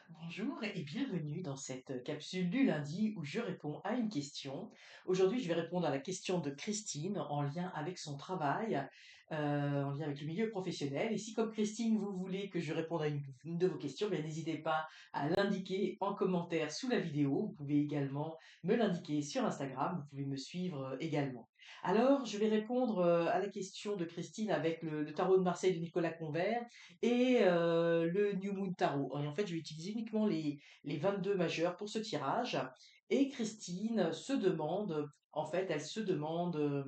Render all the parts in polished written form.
Bonjour et bienvenue dans cette capsule du lundi où je réponds à une question. Aujourd'hui, je vais répondre à la question de Christine en lien avec son travail, en lien avec le milieu professionnel. Et si, comme Christine, vous voulez que je réponde à une de vos questions, bien, n'hésitez pas à l'indiquer en commentaire sous la vidéo. Vous pouvez également me l'indiquer sur Instagram. Vous pouvez me suivre également. Alors, je vais répondre à la question de Christine avec le tarot de Marseille de Nicolas Convert et le New Moon Tarot. Et en fait, je vais utiliser uniquement les 22 majeurs pour ce tirage. Et Christine se demande, en fait, elle se demande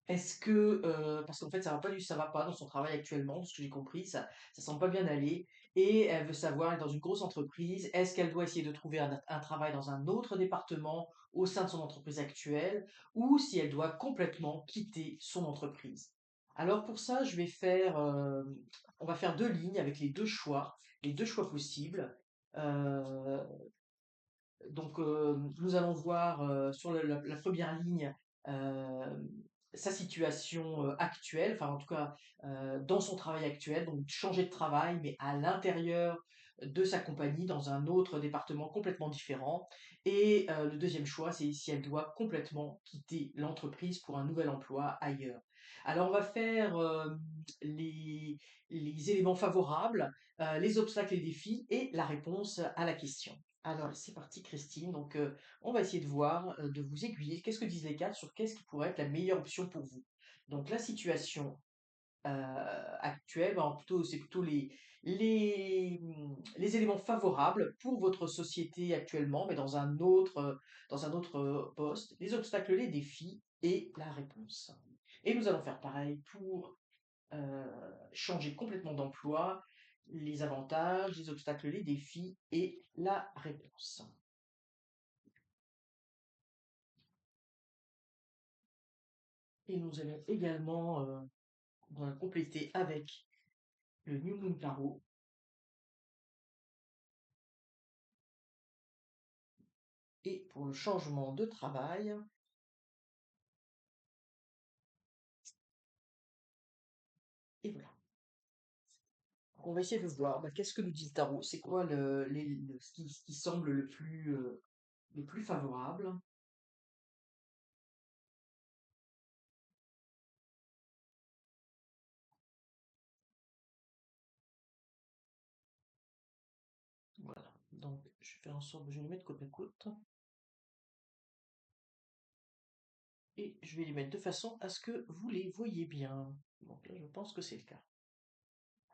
est-ce que, parce qu'en fait, ça va pas dans son travail actuellement, de ce que j'ai compris, ça semble pas bien aller. Et elle veut savoir, elle est dans une grosse entreprise, est-ce qu'elle doit essayer de trouver un travail dans un autre département au sein de son entreprise actuelle, ou si elle doit complètement quitter son entreprise. Alors pour ça, on va faire deux lignes avec les deux choix possibles. Euh, nous allons voir sur la première ligne euh, sa situation actuelle, enfin en tout cas dans son travail actuel, donc changer de travail, mais à l'intérieur de sa compagnie, dans un autre département complètement différent. Et le deuxième choix, c'est si elle doit complètement quitter l'entreprise pour un nouvel emploi ailleurs. Alors on va faire les, les éléments favorables, les obstacles et défis et la réponse à la question. Alors, c'est parti, Christine. On va essayer de voir, de vous aiguiller. Qu'est-ce que disent les cartes sur qu'est-ce qui pourrait être la meilleure option pour vous? Donc, la situation actuelle, c'est plutôt les éléments favorables pour votre société actuellement, mais dans un autre poste, les obstacles, les défis et la réponse. Et nous allons faire pareil pour changer complètement d'emploi, les avantages, les obstacles, les défis et la réponse. Et nous allons également compléter avec le New Moon Tarot. Et pour le changement de travail, et voilà. Donc, on va essayer de voir qu'est-ce que nous dit le tarot. C'est quoi ce qui semble le plus favorable. Voilà. Donc, je vais faire en sorte de je vais les mettre côte à côte. Et je vais les mettre de façon à ce que vous les voyez bien. Donc là, je pense que c'est le cas.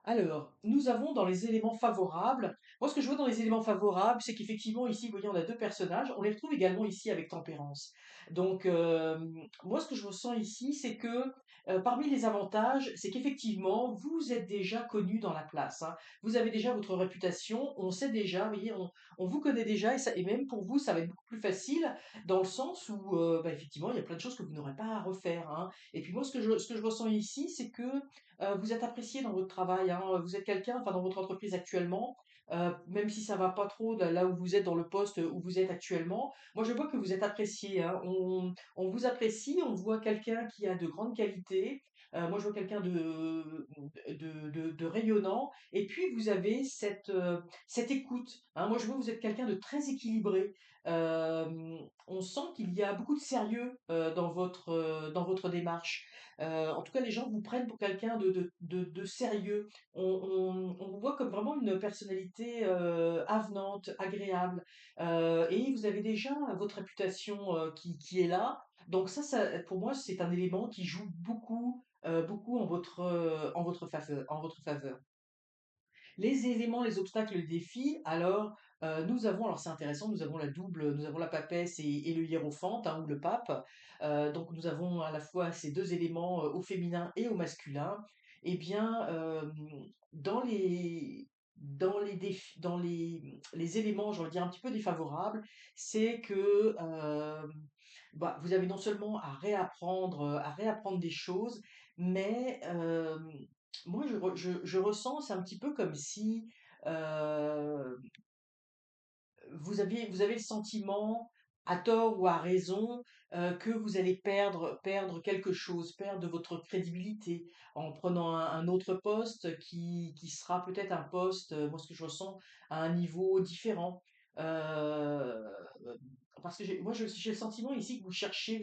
Alors, nous avons dans les éléments favorables, moi ce que je vois dans les éléments favorables, c'est qu'effectivement ici, vous voyez, on a deux personnages, on les retrouve également ici avec tempérance. Moi ce que je ressens ici, c'est que parmi les avantages, c'est qu'effectivement, vous êtes déjà connu dans la place, hein. Vous avez déjà votre réputation, on sait déjà, vous voyez, on vous connaît déjà, et même pour vous, ça va être beaucoup plus facile, dans le sens où, effectivement, il y a plein de choses que vous n'aurez pas à refaire, hein. Et puis moi, ce que je ressens ici, c'est que vous êtes apprécié dans votre travail, hein, vous êtes quelqu'un, enfin dans votre entreprise actuellement, même si ça va pas trop là où vous êtes dans le poste où vous êtes actuellement. Moi, je vois que vous êtes apprécié, hein. On vous apprécie, on voit quelqu'un qui a de grandes qualités. Moi, je vois quelqu'un de rayonnant. Et puis, vous avez cette écoute, hein. Moi, je vois que vous êtes quelqu'un de très équilibré. Euh, on sent qu'il y a beaucoup de sérieux dans votre démarche. En tout cas, les gens vous prennent pour quelqu'un de sérieux. On vous voit comme vraiment une personnalité avenante, agréable. Et vous avez déjà votre réputation qui est là. Donc pour moi, c'est un élément qui joue beaucoup en votre faveur, en votre faveur. Les éléments, les obstacles, les défis, alors c'est intéressant, nous avons la papesse et le hiérophante, hein, ou le pape. Donc nous avons à la fois ces deux éléments au féminin et au masculin. Eh bien, dans les éléments, je vais dire un petit peu défavorables, c'est que vous avez non seulement à réapprendre des choses, mais moi, je ressens, c'est un petit peu comme si euh, vous avez le sentiment à tort ou à raison, que vous allez perdre quelque chose, perdre votre crédibilité en prenant un autre poste qui sera peut-être un poste, moi ce que je ressens, à un niveau différent. Heu, parce que j'ai le sentiment ici que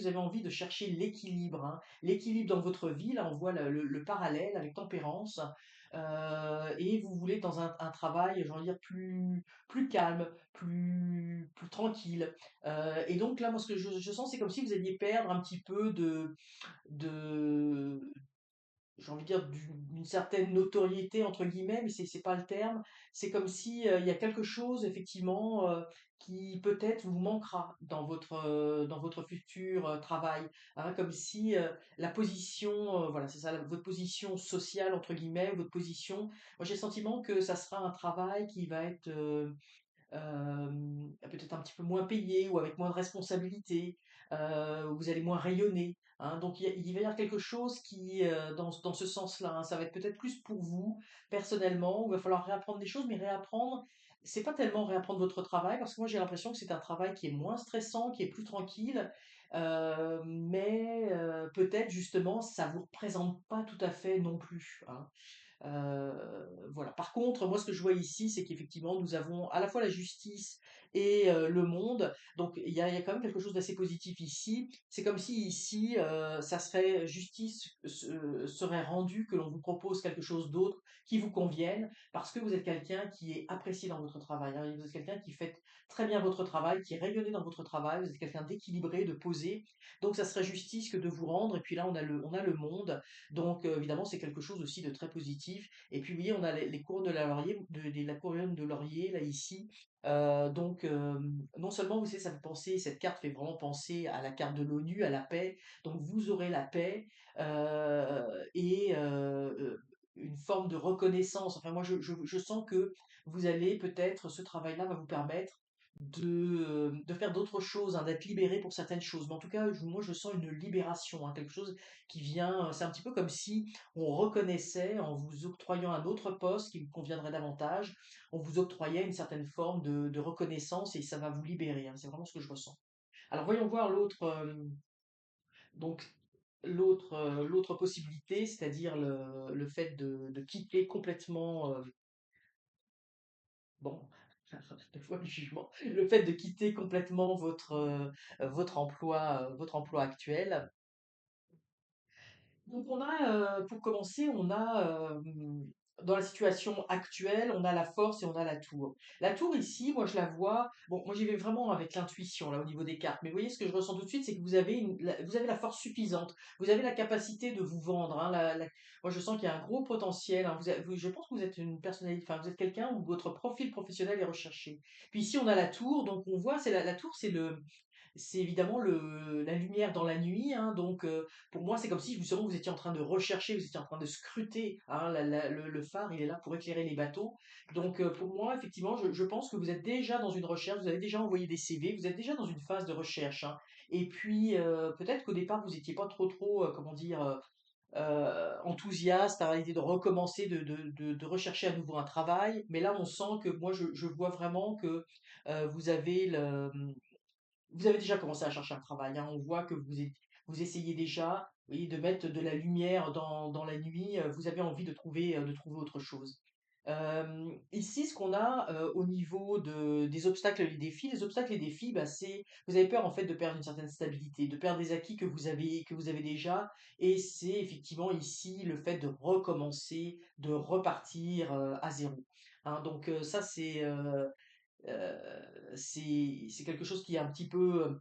vous avez envie de chercher l'équilibre, hein. L'équilibre dans votre vie, là on voit le parallèle avec tempérance, et vous voulez dans un travail, j'ai envie de dire plus calme, plus tranquille. Et donc là, moi, ce que je sens, c'est comme si vous alliez perdre un petit peu de j'ai envie de dire d'une certaine notoriété entre guillemets, mais c'est pas le terme. C'est comme si il y a quelque chose effectivement qui peut-être vous manquera dans votre futur travail, hein, comme si la position, voilà, c'est ça, votre position sociale entre guillemets, votre position. Moi, j'ai le sentiment que ça sera un travail qui va être peut-être un petit peu moins payé ou avec moins de responsabilités, où vous allez moins rayonner, hein. Donc il va y avoir quelque chose qui, dans ce sens-là, hein, ça va être peut-être plus pour vous, personnellement, où il va falloir réapprendre des choses, mais réapprendre, c'est pas tellement réapprendre votre travail, parce que moi j'ai l'impression que c'est un travail qui est moins stressant, qui est plus tranquille, mais peut-être justement ça vous représente pas tout à fait non plus, hein. Voilà. Par contre, moi, ce que je vois ici, c'est qu'effectivement, nous avons à la fois la justice et le monde. Donc, il y a quand même quelque chose d'assez positif ici. C'est comme si ici, ça serait justice serait rendue que l'on vous propose quelque chose d'autre qui vous convienne, parce que vous êtes quelqu'un qui est apprécié dans votre travail, hein. Vous êtes quelqu'un qui fait très bien votre travail, qui est rayonné dans votre travail. Vous êtes quelqu'un d'équilibré, de posé. Donc, ça serait justice que de vous rendre. Et puis là, on a le monde. Donc, évidemment, c'est quelque chose aussi de très positif. Et puis, vous voyez, on a les couronnes de la laurier, la couronne de laurier, là, ici. Donc, non seulement, vous savez, ça fait penser, cette carte fait vraiment penser à la carte de l'ONU, à la paix. Donc, vous aurez la paix et une forme de reconnaissance. Enfin, moi, je sens que vous allez peut-être, ce travail-là va vous permettre de faire d'autres choses, hein, d'être libéré pour certaines choses. Mais en tout cas, moi, je sens une libération, hein, quelque chose qui vient. C'est un petit peu comme si on reconnaissait, en vous octroyant un autre poste qui vous conviendrait davantage, on vous octroyait une certaine forme de reconnaissance et ça va vous libérer, hein. C'est vraiment ce que je ressens. Alors voyons voir donc l'autre possibilité, c'est-à-dire le fait de quitter complètement, bon, des fois le jugement, le fait de quitter complètement votre emploi actuel. Donc on a, pour commencer, on a, dans la situation actuelle, on a la force et on a la tour. La tour ici, moi je la vois, bon, moi j'y vais vraiment avec l'intuition là au niveau des cartes, mais vous voyez ce que je ressens tout de suite, c'est que vous avez la force suffisante, vous avez la capacité de vous vendre, hein, moi je sens qu'il y a un gros potentiel, hein, je pense que vous êtes une personnalité, enfin vous êtes quelqu'un où votre profil professionnel est recherché. Puis ici on a la tour, donc on voit, la tour, c'est évidemment la lumière dans la nuit, hein. Donc pour moi c'est comme si justement vous étiez en train de rechercher, vous étiez en train de scruter, hein, le phare il est là pour éclairer les bateaux. Donc pour moi effectivement je pense que vous êtes déjà dans une recherche, vous avez déjà envoyé des CV, vous êtes déjà dans une phase de recherche, hein. Et puis peut-être qu'au départ vous étiez pas trop comment dire enthousiaste à l'idée de recommencer, de rechercher à nouveau un travail, mais là on sent que moi je vois vraiment que vous avez vous avez déjà commencé à chercher un travail, hein. On voit que vous essayez déjà, oui, de mettre de la lumière dans la nuit. Vous avez envie de trouver autre chose. Ici, ce qu'on a au niveau des obstacles et des défis, les obstacles et défis, bah, c'est vous avez peur en fait de perdre une certaine stabilité, de perdre des acquis que vous avez déjà, et c'est effectivement ici le fait de recommencer, de repartir à zéro. Hein. Donc ça c'est quelque chose qui est un petit peu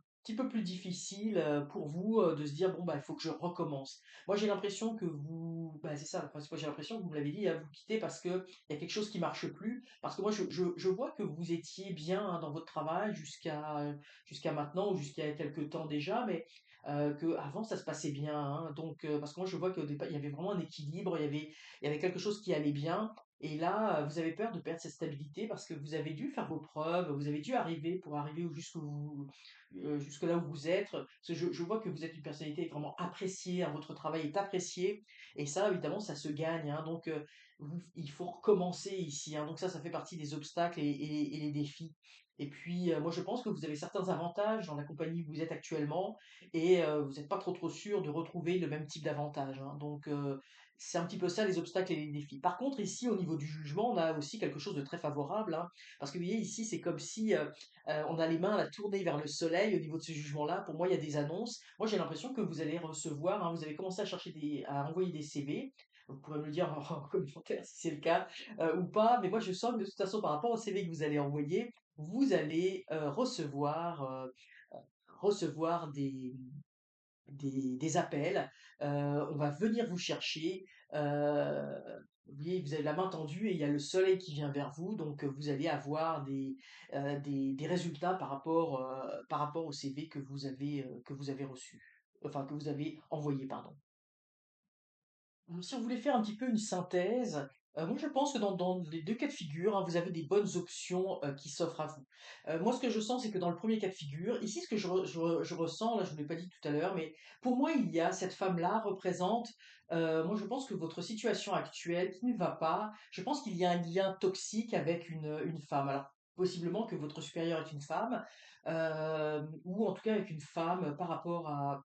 plus difficile pour vous de se dire bon bah il faut que je recommence. Moi j'ai l'impression que vous bah c'est ça, parce que moi j'ai l'impression que vous me l'avez dit, hein, vous quittez parce que il y a quelque chose qui marche plus. Parce que moi je vois que vous étiez bien hein, dans votre travail jusqu'à maintenant ou jusqu'à quelques temps déjà, mais que avant ça se passait bien, hein. Donc parce que moi je vois qu'au départ il y avait vraiment un équilibre, il y avait quelque chose qui allait bien. Et là, vous avez peur de perdre cette stabilité parce que vous avez dû faire vos preuves, vous avez dû arriver pour arriver jusque là où vous êtes. Parce que je vois que vous êtes une personnalité vraiment appréciée, hein, votre travail est apprécié, et ça, évidemment, ça se gagne, hein. Donc, il faut recommencer ici, hein. Donc ça fait partie des obstacles et les défis. Et puis, moi, je pense que vous avez certains avantages dans la compagnie où vous êtes actuellement et vous n'êtes pas trop sûr de retrouver le même type d'avantages, hein. Donc, c'est un petit peu ça les obstacles et les défis. Par contre, ici, au niveau du jugement, on a aussi quelque chose de très favorable, hein, parce que vous voyez, ici, c'est comme si on a les mains là, tournées vers le soleil au niveau de ce jugement-là. Pour moi, il y a des annonces. Moi, j'ai l'impression que vous allez recevoir, hein, vous avez commencé à chercher à envoyer des CV. Vous pourrez me le dire en commentaire si c'est le cas ou pas, mais moi je sens que de toute façon par rapport au CV que vous allez envoyer, vous allez recevoir des appels. On va venir vous chercher. euh, vous voyez, vous avez la main tendue et il y a le soleil qui vient vers vous, donc vous allez avoir des résultats par rapport au CV que vous avez reçu, enfin que vous avez envoyé, pardon. Si on voulait faire un petit peu une synthèse, moi je pense que dans les 2 cas de figure, hein, vous avez des bonnes options, qui s'offrent à vous. Moi ce que je sens, c'est que dans le premier cas de figure, ici ce que je ressens, là je ne l'ai pas dit tout à l'heure, mais pour moi il y a cette femme-là représente, moi je pense que votre situation actuelle qui ne va pas, je pense qu'il y a un lien toxique avec une femme. Alors possiblement que votre supérieure est une femme, ou en tout cas avec une femme par rapport à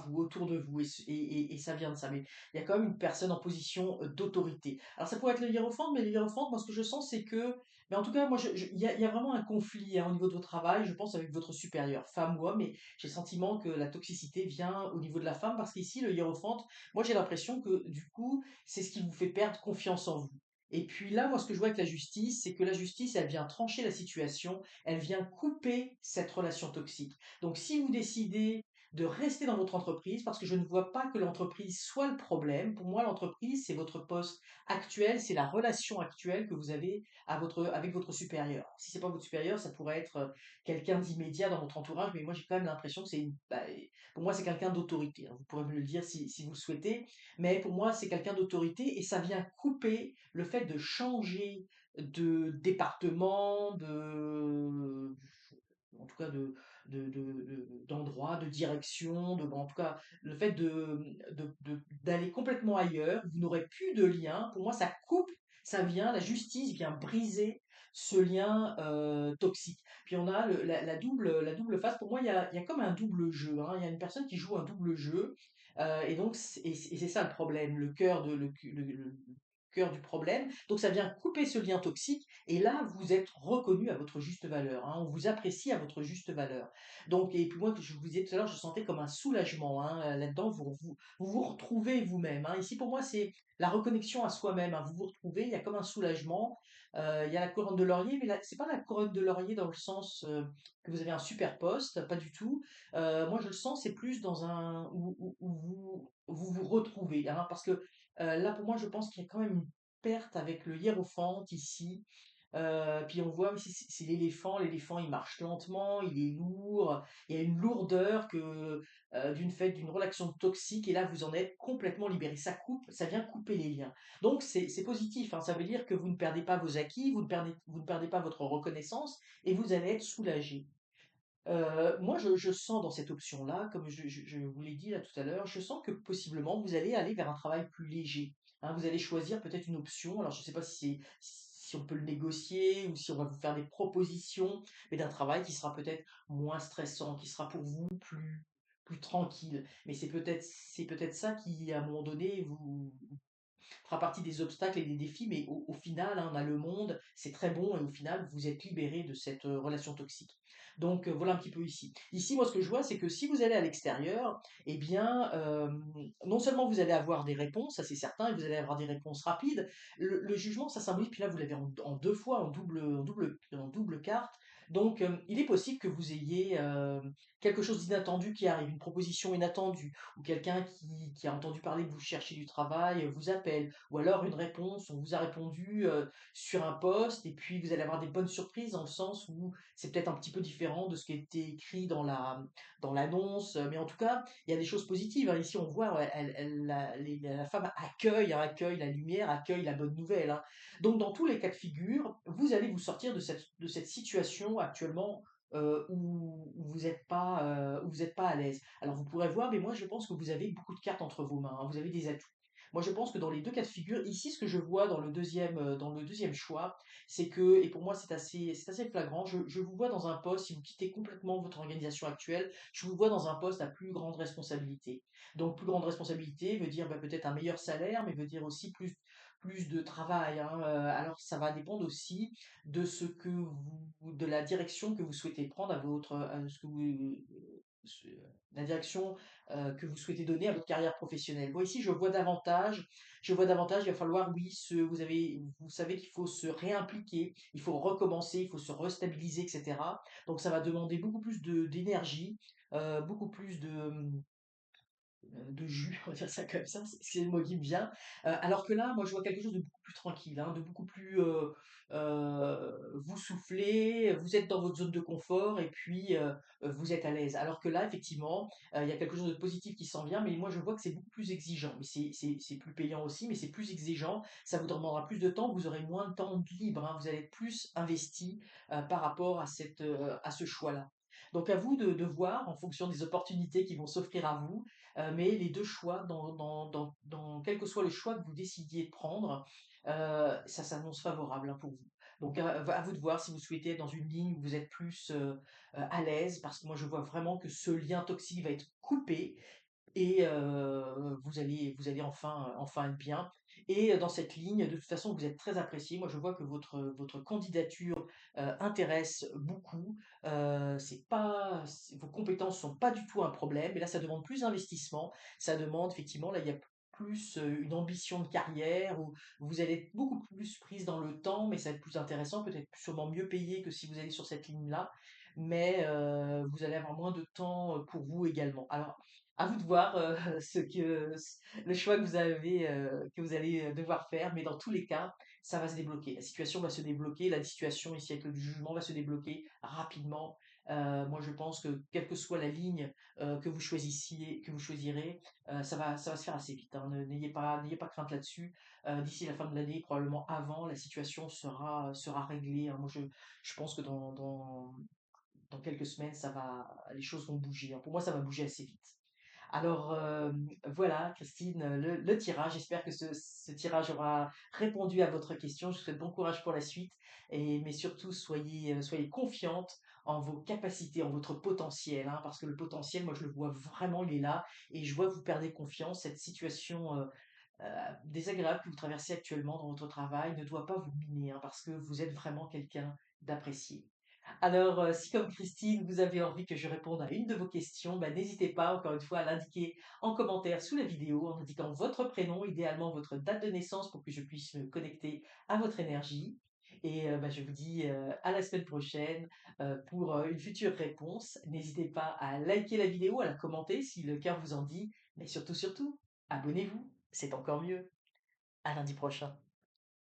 vous, autour de vous, et ça vient de ça. Mais il y a quand même une personne en position d'autorité. Alors ça pourrait être le hiérophante, mais le hiérophante, moi ce que je sens, c'est que, mais en tout cas, moi, il y a vraiment un conflit hein, au niveau de votre travail, je pense, avec votre supérieur, femme ou homme, et j'ai le sentiment que la toxicité vient au niveau de la femme, parce qu'ici, le hiérophante, moi j'ai l'impression que du coup, c'est ce qui vous fait perdre confiance en vous. Et puis là, moi, ce que je vois avec la justice, c'est que la justice, elle vient trancher la situation, elle vient couper cette relation toxique. Donc, si vous décidez de rester dans votre entreprise parce que je ne vois pas que l'entreprise soit le problème. Pour moi, l'entreprise, c'est votre poste actuel, c'est la relation actuelle que vous avez avec votre supérieur. Si c'est pas votre supérieur, ça pourrait être quelqu'un d'immédiat dans votre entourage, mais moi j'ai quand même l'impression que pour moi c'est quelqu'un d'autorité, hein. Vous pourrez me le dire si vous le souhaitez, mais pour moi c'est quelqu'un d'autorité et ça vient couper le fait de changer de département, en tout cas d'endroit, de direction, en tout cas le fait d'aller complètement ailleurs, vous n'aurez plus de lien. Pour moi, ça coupe, la justice vient briser ce lien toxique. Puis on a la double face. Pour moi, il y a comme un double jeu, hein. Il y a une personne qui joue un double jeu. Et donc, c'est ça le problème, le cœur du problème. Donc, ça vient couper ce lien toxique et là, vous êtes reconnu à votre juste valeur, hein, on vous apprécie à votre juste valeur. Donc, et puis moi, que je vous disais tout à l'heure, je sentais comme un soulagement hein, là-dedans, vous retrouvez vous-même, hein. Ici, pour moi, c'est la reconnexion à soi-même, hein. Vous vous retrouvez, il y a comme un soulagement. Il y a la couronne de laurier, mais là, c'est pas la couronne de laurier dans le sens que vous avez un super poste, pas du tout. Moi, je le sens, c'est plus dans un où vous retrouvez, hein, parce que là, pour moi, je pense qu'il y a quand même une perte avec le hiérophante ici. Puis on voit aussi, c'est l'éléphant. L'éléphant, il marche lentement, il est lourd, il y a une lourdeur d'une relation toxique, et là, vous en êtes complètement libéré. Ça coupe, ça vient couper les liens. Donc, c'est positif, hein. Ça veut dire que vous ne perdez pas vos acquis, vous ne perdez pas votre reconnaissance, et vous allez être soulagé. Moi, je sens dans cette option-là, comme je vous l'ai dit là tout à l'heure, je sens que possiblement vous allez aller vers un travail plus léger, hein. Vous allez choisir peut-être une option. Alors, je ne sais pas si on peut le négocier ou si on va vous faire des propositions, mais d'un travail qui sera peut-être moins stressant, qui sera pour vous plus tranquille. Mais c'est peut-être ça qui, à un moment donné, vous fera partie des obstacles et des défis, mais au final, hein, on a le monde, c'est très bon, et au final, vous êtes libéré de cette relation toxique. Donc voilà un petit peu ici. Ici, moi, ce que je vois, c'est que si vous allez à l'extérieur, eh bien, non seulement vous allez avoir des réponses, ça c'est certain, et vous allez avoir des réponses rapides. Le jugement, ça symbolise, puis là, vous l'avez en deux fois, en double carte. Donc, il est possible que vous ayez quelque chose d'inattendu qui arrive, une proposition inattendue, ou quelqu'un qui a entendu parler que vous cherchez du travail vous appelle, ou alors une réponse, on vous a répondu sur un poste, et puis vous allez avoir des bonnes surprises dans le sens où c'est peut-être un petit peu différent de ce qui était écrit dans l'annonce, mais en tout cas, il y a des choses positives, hein. Ici, on voit, ouais, la femme accueille, hein, accueille la lumière, accueille la bonne nouvelle, hein. Donc, dans tous les cas de figure, vous allez vous sortir de cette situation actuellement où vous êtes pas à l'aise. Alors vous pourrez voir, mais moi je pense que vous avez beaucoup de cartes entre vos mains, hein. Vous avez des atouts. Moi, je pense que dans les 2 cas de figure, ici, ce que je vois dans le deuxième choix, c'est que, et pour moi c'est assez flagrant, je vous vois dans un poste, si vous quittez complètement votre organisation actuelle, je vous vois dans un poste à plus grande responsabilité. Donc plus grande responsabilité veut dire, bah, peut-être un meilleur salaire, mais veut dire aussi plus de travail, hein. Alors ça va dépendre aussi de ce que de la direction que vous souhaitez prendre à ce que vous, ce- la direction que vous souhaitez donner à votre carrière professionnelle. Moi ici, je vois davantage, il va falloir, oui, vous savez qu'il faut se réimpliquer, il faut recommencer, il faut se restabiliser, etc. Donc ça va demander beaucoup plus d'énergie, beaucoup plus de jus, on va dire ça comme ça, c'est le mot qui me vient. Alors que là, moi, je vois quelque chose de beaucoup plus tranquille, hein, de beaucoup plus, vous soufflez, vous êtes dans votre zone de confort et puis vous êtes à l'aise. Alors que là, effectivement, il y a quelque chose de positif qui s'en vient, mais moi, je vois que c'est beaucoup plus exigeant. Mais c'est plus payant aussi, mais c'est plus exigeant. Ça vous demandera plus de temps, vous aurez moins de temps libre, hein, vous allez être plus investi par rapport à ce choix-là. Donc à vous de voir en fonction des opportunités qui vont s'offrir à vous, mais les 2 choix, dans quel que soit le choix que vous décidiez de prendre, ça s'annonce favorable, hein, pour vous. Donc à vous de voir si vous souhaitez être dans une ligne où vous êtes plus, à l'aise, parce que moi je vois vraiment que ce lien toxique va être coupé et vous allez enfin être bien et dans cette ligne, de toute façon, vous êtes très apprécié. Moi, je vois que votre candidature, intéresse beaucoup. C'est pas c Vos compétences sont pas du tout un problème, mais là, ça demande plus d'investissement. Ça demande effectivement, là, il y a plus, une ambition de carrière où vous allez être beaucoup plus prise dans le temps, mais ça va être plus intéressant, peut-être sûrement mieux payé que si vous allez sur cette ligne-là, mais vous allez avoir moins de temps, pour vous également. Alors à vous de voir le choix que vous allez devoir faire, mais dans tous les cas, ça va se débloquer. La situation va se débloquer, la situation ici avec le jugement va se débloquer rapidement. Moi, je pense que quelle que soit la ligne que vous choisirez, ça va se faire assez vite, hein. N'ayez pas crainte là-dessus. D'ici la fin de l'année, probablement avant, la situation sera réglée, hein. Moi, je pense que dans quelques semaines, les choses vont bouger, hein. Pour moi, ça va bouger assez vite. Alors voilà, Christine, le tirage. J'espère que ce tirage aura répondu à votre question. Je vous souhaite bon courage pour la suite, mais surtout soyez confiante en vos capacités, en votre potentiel, hein, parce que le potentiel, moi je le vois vraiment, il est là, et je vois que vous perdez confiance. Cette situation désagréable que vous traversez actuellement dans votre travail ne doit pas vous miner, hein, parce que vous êtes vraiment quelqu'un d'apprécié. Alors, si comme Christine, vous avez envie que je réponde à une de vos questions, bah, n'hésitez pas encore une fois à l'indiquer en commentaire sous la vidéo en indiquant votre prénom, idéalement votre date de naissance pour que je puisse me connecter à votre énergie. Et bah, je vous dis à la semaine prochaine pour une future réponse. N'hésitez pas à liker la vidéo, à la commenter si le cœur vous en dit, mais surtout, surtout, abonnez-vous, c'est encore mieux. À lundi prochain.